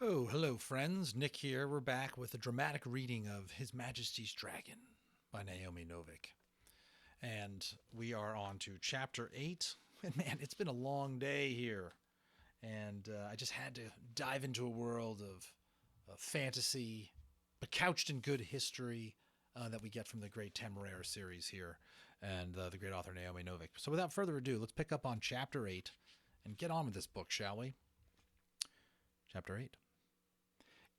Oh, hello, friends. Nick here. We're back with a dramatic reading of His Majesty's Dragon by Naomi Novik. And we are on to chapter 8. And man, it's been a long day here. And I just had to dive into a world of fantasy, but couched in good history that we get from the great Temeraire series here and the great author Naomi Novik. So without further ado, let's pick up on chapter 8 and get on with this book, shall we? Chapter 8.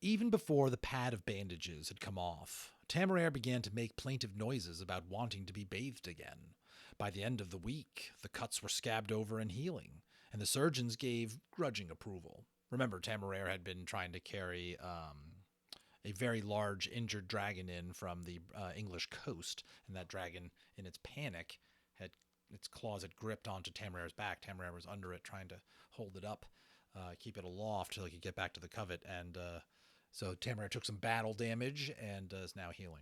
Even before the pad of bandages had come off, Temeraire began to make plaintive noises about wanting to be bathed again. By the end of the week, the cuts were scabbed over and healing, and the surgeons gave grudging approval. Remember, Temeraire had been trying to carry a very large injured dragon in from the English coast, and that dragon, in its panic, had its claws had gripped onto Temeraire's back. Temeraire was under it, trying to hold it up, keep it aloft till he could get back to the covert, and so Temeraire took some battle damage and is now healing.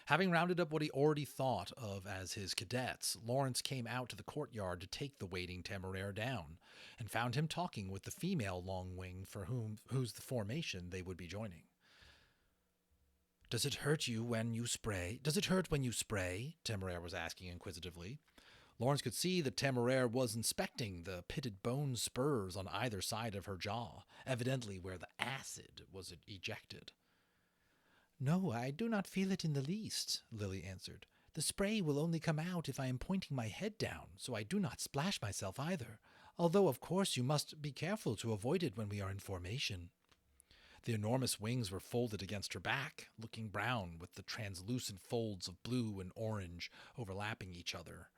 Having rounded up what he already thought of as his cadets, Lawrence came out to the courtyard to take the waiting Temeraire down, and found him talking with the female Longwing for whose the formation they would be joining. "Does it hurt you when you spray? Does it hurt when you spray?" Temeraire was asking inquisitively. Lawrence could see that Temeraire was inspecting the pitted bone spurs on either side of her jaw, evidently where the acid was ejected. "No, I do not feel it in the least," Lily answered. "The spray will only come out if I am pointing my head down, so I do not splash myself either, although of course you must be careful to avoid it when we are in formation." The enormous wings were folded against her back, looking brown with the translucent folds of blue and orange overlapping each other.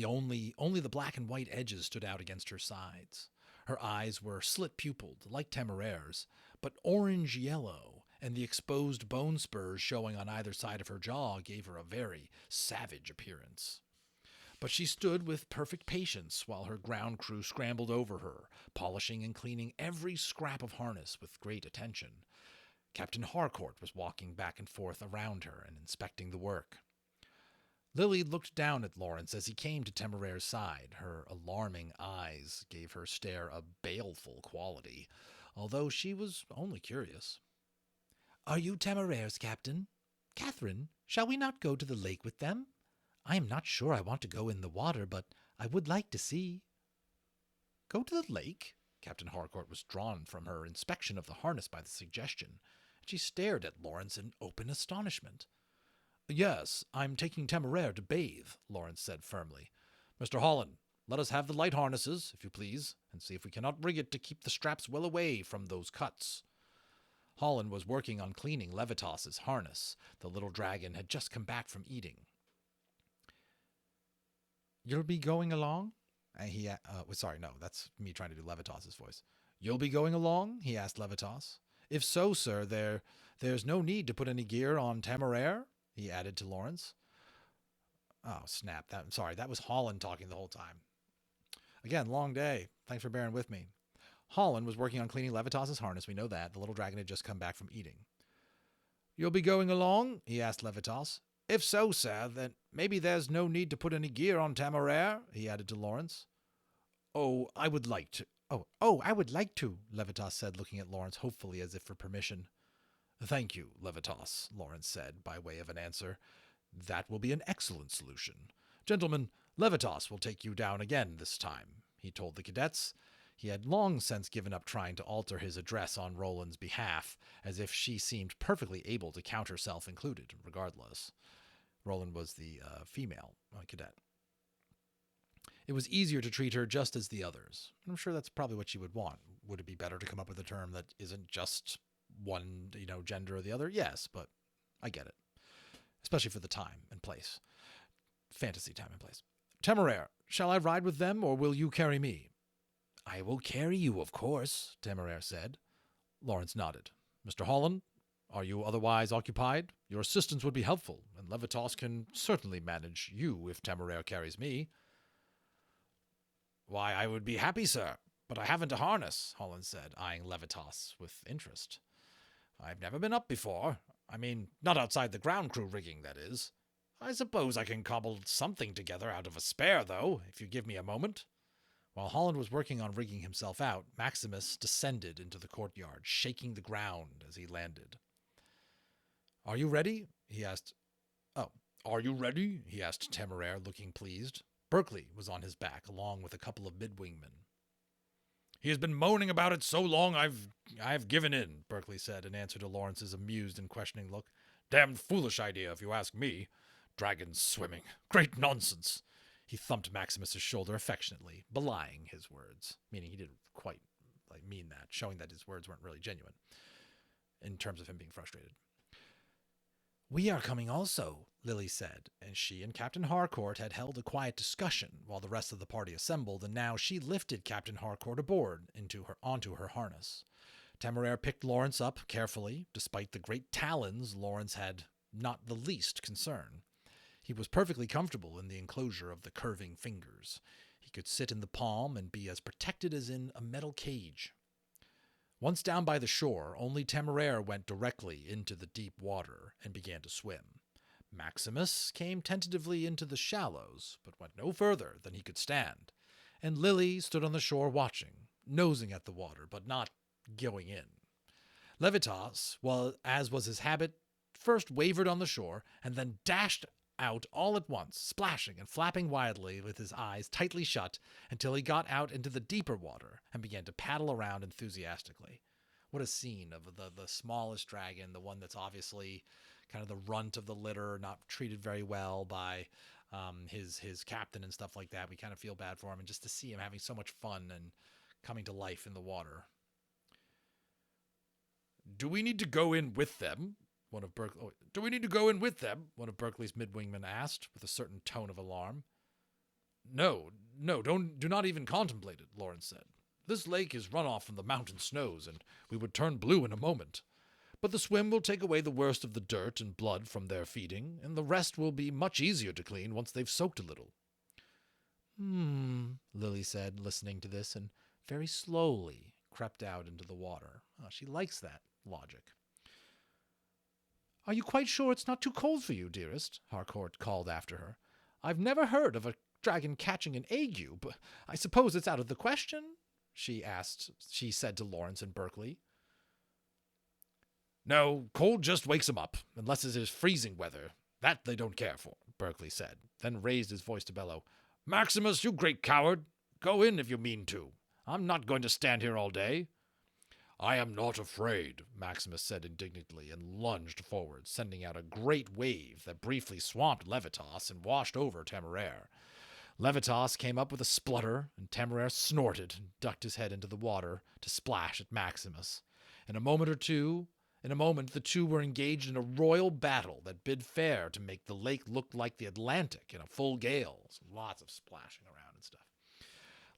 Only the black and white edges stood out against her sides. Her eyes were slit-pupilled, like Temeraire's, but orange-yellow, and the exposed bone spurs showing on either side of her jaw gave her a very savage appearance. But she stood with perfect patience while her ground crew scrambled over her, polishing and cleaning every scrap of harness with great attention. Captain Harcourt was walking back and forth around her and inspecting the work. Lily looked down at Lawrence as he came to Temeraire's side. Her alarming eyes gave her stare a baleful quality, although she was only curious. "Are you Temeraire's captain? Catherine, shall we not go to the lake with them? I am not sure I want to go in the water, but I would like to see." "Go to the lake?" Captain Harcourt was drawn from her inspection of the harness by the suggestion, and she stared at Lawrence in open astonishment. "Yes, I'm taking Temeraire to bathe," Lawrence said firmly. "Mr. Holland, let us have the light harnesses, if you please, and see if we cannot rig it to keep the straps well away from those cuts." Holland was working on cleaning Levitas's harness. The little dragon had just come back from eating. "You'll be going along?" Sorry, no, that's me trying to do Levitas's voice. "You'll be going along?" he asked Levitas. "If so, sir, there's no need to put any gear on Temeraire," he added to Lawrence. Oh, snap. That was Holland talking the whole time. Again, long day. Thanks for bearing with me. Holland was working on cleaning Levitas's harness, we know that. The little dragon had just come back from eating. "You'll be going along?" he asked Levitas. "If so, sir, then maybe there's no need to put any gear on Temeraire," he added to Lawrence. I would like to, Levitas said, looking at Lawrence hopefully as if for permission. "Thank you, Levitas," Lawrence said, by way of an answer. "That will be an excellent solution. Gentlemen, Levitas will take you down again this time," he told the cadets. He had long since given up trying to alter his address on Roland's behalf, as if she seemed perfectly able to count herself included, regardless. Roland was the female cadet. It was easier to treat her just as the others. I'm sure that's probably what she would want. Would it be better to come up with a term that isn't just one, gender or the other? Yes, but I get it. Especially for the time and place. Fantasy time and place. "Temeraire, shall I ride with them, or will you carry me?" "I will carry you, of course," Temeraire said. Lawrence nodded. "Mr. Holland, are you otherwise occupied? Your assistance would be helpful, and Levitas can certainly manage you if Temeraire carries me." "Why, I would be happy, sir, but I haven't a harness," Holland said, eyeing Levitas with interest. "I've never been up before. I mean, not outside the ground crew rigging, that is. I suppose I can cobble something together out of a spare, though, if you give me a moment." While Holland was working on rigging himself out, Maximus descended into the courtyard, shaking the ground as he landed. "Are you ready?" he asked. "Oh, are you ready?" he asked Temeraire, looking pleased. Berkeley was on his back, along with a couple of midwingmen. "He has been moaning about it so long I've given in," Berkeley said in answer to Lawrence's amused and questioning look. "Damned foolish idea, if you ask me. Dragons swimming. Great nonsense." He thumped Maximus's shoulder affectionately, belying his words, meaning he didn't quite mean that, showing that his words weren't really genuine in terms of him being frustrated. "We are coming also," Lily said, and she and Captain Harcourt had held a quiet discussion while the rest of the party assembled, and now she lifted Captain Harcourt aboard onto her harness. Temeraire picked Lawrence up carefully. Despite the great talons, Lawrence had not the least concern. He was perfectly comfortable in the enclosure of the curving fingers. He could sit in the palm and be as protected as in a metal cage. Once down by the shore, only Temeraire went directly into the deep water and began to swim. Maximus came tentatively into the shallows, but went no further than he could stand, and Lily stood on the shore watching, nosing at the water, but not going in. Levitas, as was his habit, first wavered on the shore and then dashed out all at once, splashing and flapping wildly with his eyes tightly shut until he got out into the deeper water and began to paddle around enthusiastically. What a scene of the smallest dragon, the one that's obviously kind of the runt of the litter, not treated very well by his captain and stuff like that. We kind of feel bad for him, and just to see him having so much fun and coming to life in the water. "Do we need to go in with them?" "Do we need to go in with them?" one of Berkeley's midwingmen asked, with a certain tone of alarm. No, do not even contemplate it," Lawrence said. "This lake is run off from the mountain snows, and we would turn blue in a moment. But the swim will take away the worst of the dirt and blood from their feeding, and the rest will be much easier to clean once they've soaked a little." Lily said, listening to this, and very slowly crept out into the water. Oh, she likes that logic. "Are you quite sure it's not too cold for you, dearest?" Harcourt called after her. "I've never heard of a dragon catching an ague, but I suppose it's out of the question?" she said to Lawrence and Berkeley. "No, cold just wakes 'em up, unless it is freezing weather. That they don't care for," Berkeley said, then raised his voice to bellow. "Maximus, you great coward! Go in if you mean to. I'm not going to stand here all day." "I am not afraid," Maximus said indignantly, and lunged forward, sending out a great wave that briefly swamped Levitas and washed over Temeraire. Levitas came up with a splutter, and Temeraire snorted and ducked his head into the water to splash at Maximus. In a moment, the two were engaged in a royal battle that bid fair to make the lake look like the Atlantic in a full gale. So lots of splashing around and stuff.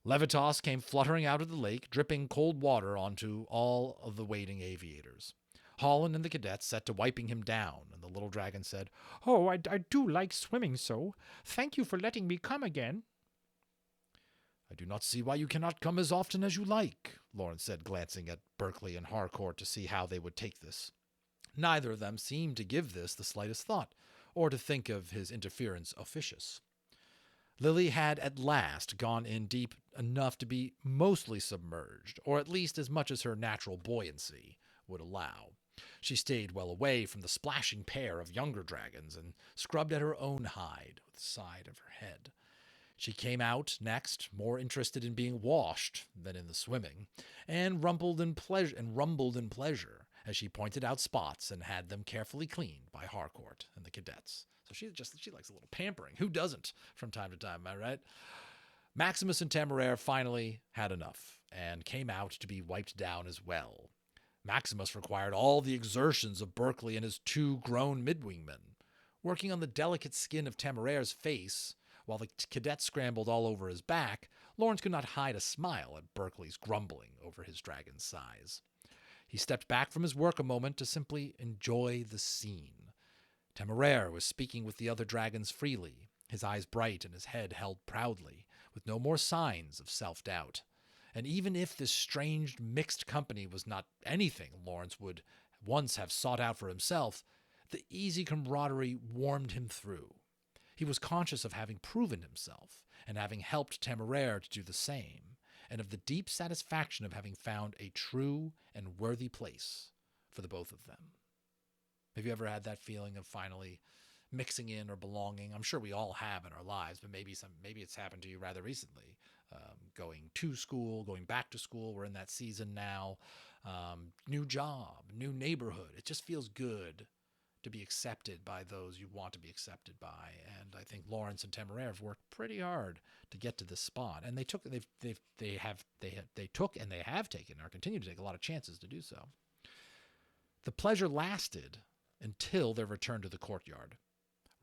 Levitas came fluttering out of the lake, dripping cold water onto all of the waiting aviators. Holland and the cadets set to wiping him down, and the little dragon said, "Oh, I do like swimming so. Thank you for letting me come again." "I do not see why you cannot come as often as you like," Lawrence said, glancing at Berkeley and Harcourt to see how they would take this. Neither of them seemed to give this the slightest thought, or to think of his interference officious. Lily had at last gone in deep enough to be mostly submerged, or at least as much as her natural buoyancy would allow. She stayed well away from the splashing pair of younger dragons and scrubbed at her own hide with the side of her head. She came out next, more interested in being washed than in the swimming, and rumbled in pleasure as she pointed out spots and had them carefully cleaned by Harcourt and the cadets. So she likes a little pampering. Who doesn't from time to time, am I right? Maximus and Temeraire finally had enough and came out to be wiped down as well. Maximus required all the exertions of Berkeley and his two grown midwingmen. Working on the delicate skin of Temeraire's face, while the cadet scrambled all over his back, Lawrence could not hide a smile at Berkeley's grumbling over his dragon's size. He stepped back from his work a moment to simply enjoy the scene. Temeraire was speaking with the other dragons freely, his eyes bright and his head held proudly, with no more signs of self-doubt. And even if this strange mixed company was not anything Lawrence would once have sought out for himself, the easy camaraderie warmed him through. He was conscious of having proven himself and having helped Temeraire to do the same, and of the deep satisfaction of having found a true and worthy place for the both of them. Have you ever had that feeling of finally mixing in or belonging? I'm sure we all have in our lives, but maybe it's happened to you rather recently. Going to school, going back to school. We're in that season now. New job, new neighborhood. It just feels good to be accepted by those you want to be accepted by. And I think Lawrence and Temeraire have worked pretty hard to get to this spot. And they took and they have taken or continue to take a lot of chances to do so. The pleasure lasted until their return to the courtyard.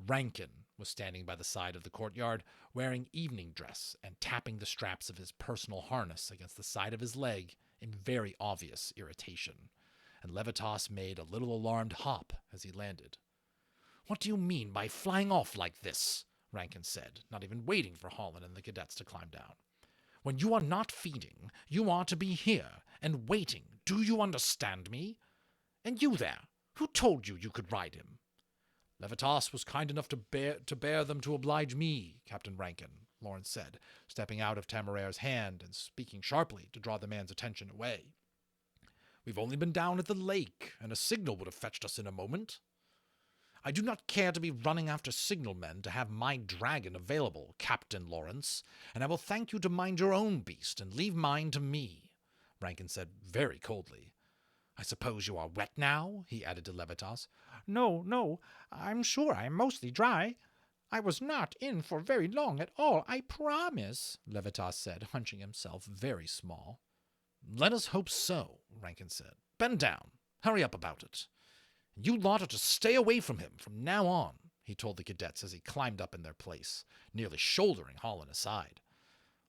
Ranken was standing by the side of the courtyard, wearing evening dress and tapping the straps of his personal harness against the side of his leg in very obvious irritation, and Levitas made a little alarmed hop as he landed. "What do you mean by flying off like this?" Ranken said, not even waiting for Holland and the cadets to climb down. "When you are not feeding, you are to be here and waiting. Do you understand me? And you there, who told you you could ride him?" "Levitas was kind enough to bear them to oblige me, Captain Ranken," Lawrence said, stepping out of Temeraire's hand and speaking sharply to draw the man's attention away. "We've only been down at the lake, and a signal would have fetched us in a moment." "I do not care to be running after signalmen to have my dragon available, Captain Lawrence, and I will thank you to mind your own beast and leave mine to me," Ranken said very coldly. "I suppose you are wet now?" he added to Levitas. No, I'm sure I'm mostly dry. I was not in for very long at all, I promise," Levitas said, hunching himself very small. "Let us hope so," Ranken said. "Bend down. Hurry up about it. You lot are to stay away from him from now on," he told the cadets as he climbed up in their place, nearly shouldering Holland aside.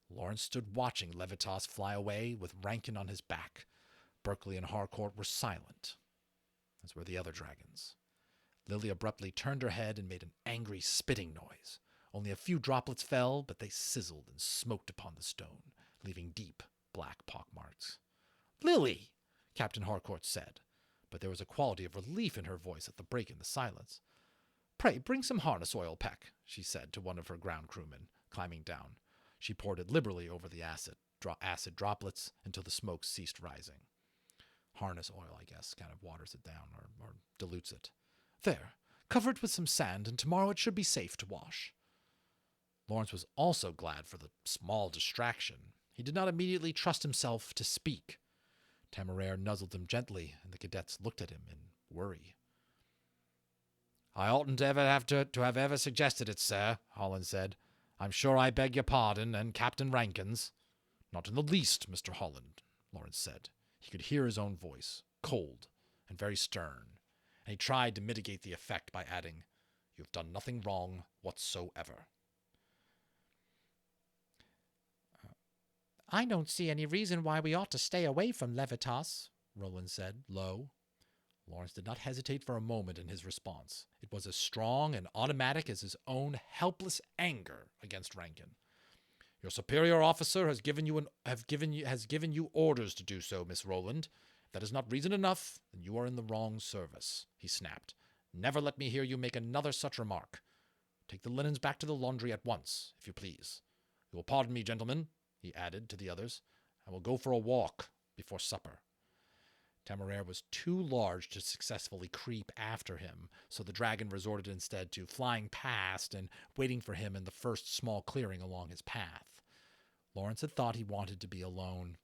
Lawrence stood watching Levitas fly away with Ranken on his back. Berkeley and Harcourt were silent, as were the other dragons. Lily abruptly turned her head and made an angry spitting noise. Only a few droplets fell, but they sizzled and smoked upon the stone, leaving deep, black pockmarks. "Lily!" Captain Harcourt said, but there was a quality of relief in her voice at the break in the silence. "Pray bring some harness oil, Peck," she said to one of her ground crewmen, climbing down. She poured it liberally over the acid droplets until the smoke ceased rising. Harness oil, I guess, kind of waters it down or dilutes it. "There, cover it with some sand, and tomorrow it should be safe to wash." Lawrence was also glad for the small distraction. He did not immediately trust himself to speak. Temeraire nuzzled him gently, and the cadets looked at him in worry. "I oughtn't ever have to have ever suggested it, sir," Holland said. "I'm sure I beg your pardon, and Captain Rankin's." "Not in the least, Mr. Holland," Lawrence said. He could hear his own voice, cold and very stern, and he tried to mitigate the effect by adding, "You have done nothing wrong whatsoever." "I don't see any reason why we ought to stay away from Levitas," Roland said, low. Lawrence did not hesitate for a moment in his response. It was as strong and automatic as his own helpless anger against Ranken. "Your superior officer has given you orders to do so, Miss Roland. If that is not reason enough, then you are in the wrong service," he snapped. "Never let me hear you make another such remark. Take the linens back to the laundry at once, if you please. You will pardon me, gentlemen," he added to the others. "I will go for a walk before supper." Temeraire was too large to successfully creep after him, so the dragon resorted instead to flying past and waiting for him in the first small clearing along his path. Lawrence had thought he wanted to be alone,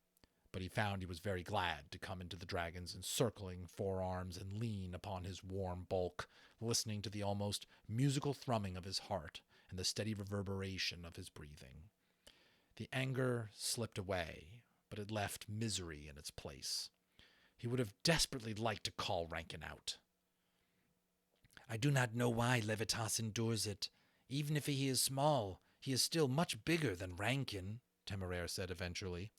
but he found he was very glad to come into the dragon's encircling forearms and lean upon his warm bulk, listening to the almost musical thrumming of his heart and the steady reverberation of his breathing. The anger slipped away, but it left misery in its place. He would have desperately liked to call Ranken out. "I do not know why Levitas endures it. Even if he is small, he is still much bigger than Ranken," Temeraire said eventually.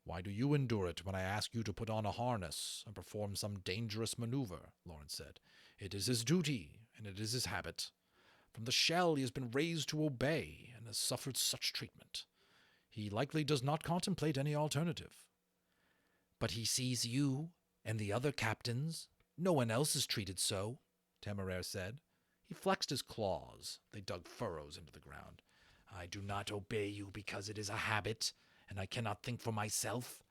"Why do you endure it when I ask you to put on a harness and perform some dangerous maneuver?" Lawrence said. "It is his duty, and it is his habit. From the shell he has been raised to obey, and has suffered such treatment. He likely does not contemplate any alternative." "But he sees you and the other captains. No one else is treated so," Temeraire said. He flexed his claws. They dug furrows into the ground. I do not obey you because it is a habit, and I cannot think for myself.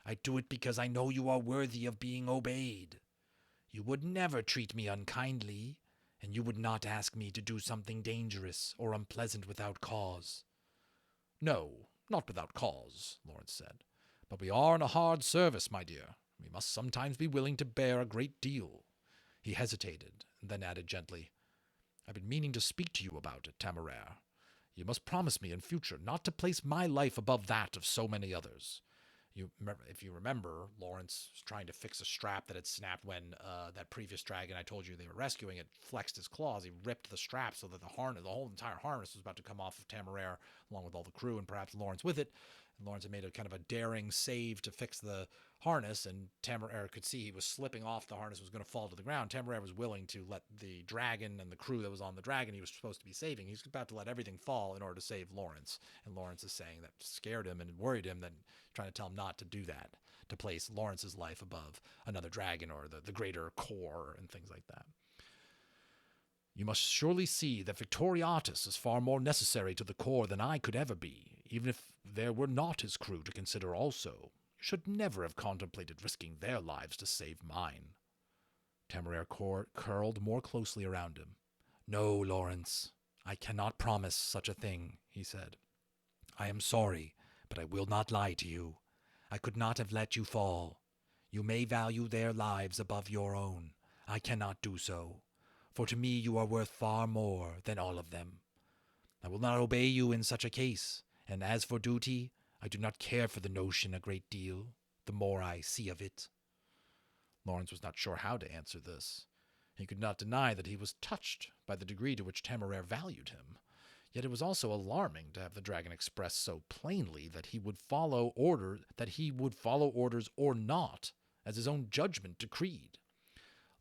I do it because I know you are worthy of being obeyed. You would never treat me unkindly, and you would not ask me to do something dangerous or unpleasant without cause. No, not without cause, Lawrence said. But we are in a hard service, my dear. We must sometimes be willing to bear a great deal. He hesitated, and then added gently, I've been meaning to speak to you about it, Temeraire. You must promise me in future not to place my life above that of so many others. If you remember, Lawrence was trying to fix a strap that had snapped when that previous dragon I told you they were rescuing it flexed his claws. He ripped the strap so that the whole entire harness was about to come off of Temeraire, along with all the crew and perhaps Lawrence with it. And Lawrence had made a kind of a daring save to fix the harness, and Temeraire could see he was slipping off the harness, was going to fall to the ground. Temeraire was willing to let the dragon and the crew that was on the dragon he was supposed to be saving, he was about to let everything fall in order to save Lawrence. And Lawrence is saying that scared him and worried him, that trying to tell him not to do that, to place Lawrence's life above another dragon or the greater core and things like that. You must surely see that Victoriatus is far more necessary to the core than I could ever be, even if there were not his crew to consider also. You should never have contemplated risking their lives to save mine. Temeraire curled more closely around him. No, Lawrence, I cannot promise such a thing, he said. I am sorry, but I will not lie to you. I could not have let you fall. You may value their lives above your own. I cannot do so, for to me you are worth far more than all of them. I will not obey you in such a case, and as for duty, I do not care for the notion a great deal, the more I see of it. Lawrence was not sure how to answer this. He could not deny that he was touched by the degree to which Temeraire valued him. Yet it was also alarming to have the dragon express so plainly that he would follow orders or not, as his own judgment decreed.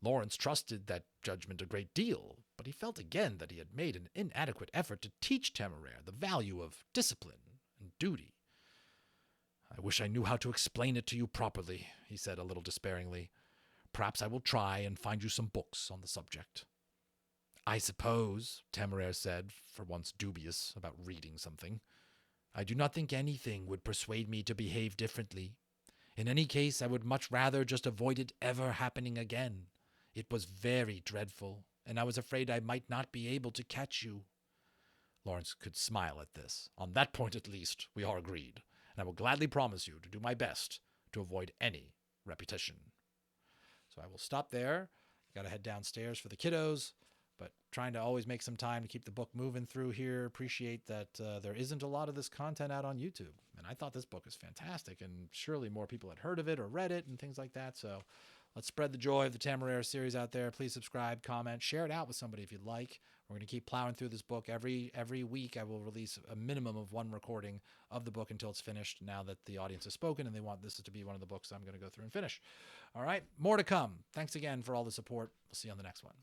Lawrence trusted that judgment a great deal, but he felt again that he had made an inadequate effort to teach Temeraire the value of discipline and duty. I wish I knew how to explain it to you properly, he said a little despairingly. Perhaps I will try and find you some books on the subject. I suppose, Temeraire said, for once dubious about reading something, I do not think anything would persuade me to behave differently. In any case, I would much rather just avoid it ever happening again. It was very dreadful, and I was afraid I might not be able to catch you. Lawrence could smile at this. On that point, at least, we are agreed, and I will gladly promise you to do my best to avoid any repetition. So I will stop there. Got to head downstairs for the kiddos, but trying to always make some time to keep the book moving through here. Appreciate that there isn't a lot of this content out on YouTube. And I thought this book is fantastic, and surely more people had heard of it or read it and things like that. So let's spread the joy of the Temeraire series out there. Please subscribe, comment, share it out with somebody if you'd like. We're going to keep plowing through this book. Every week I will release a minimum of one recording of the book until it's finished, now that the audience has spoken and they want this to be one of the books I'm going to go through and finish. All right, more to come. Thanks again for all the support. We'll see you on the next one.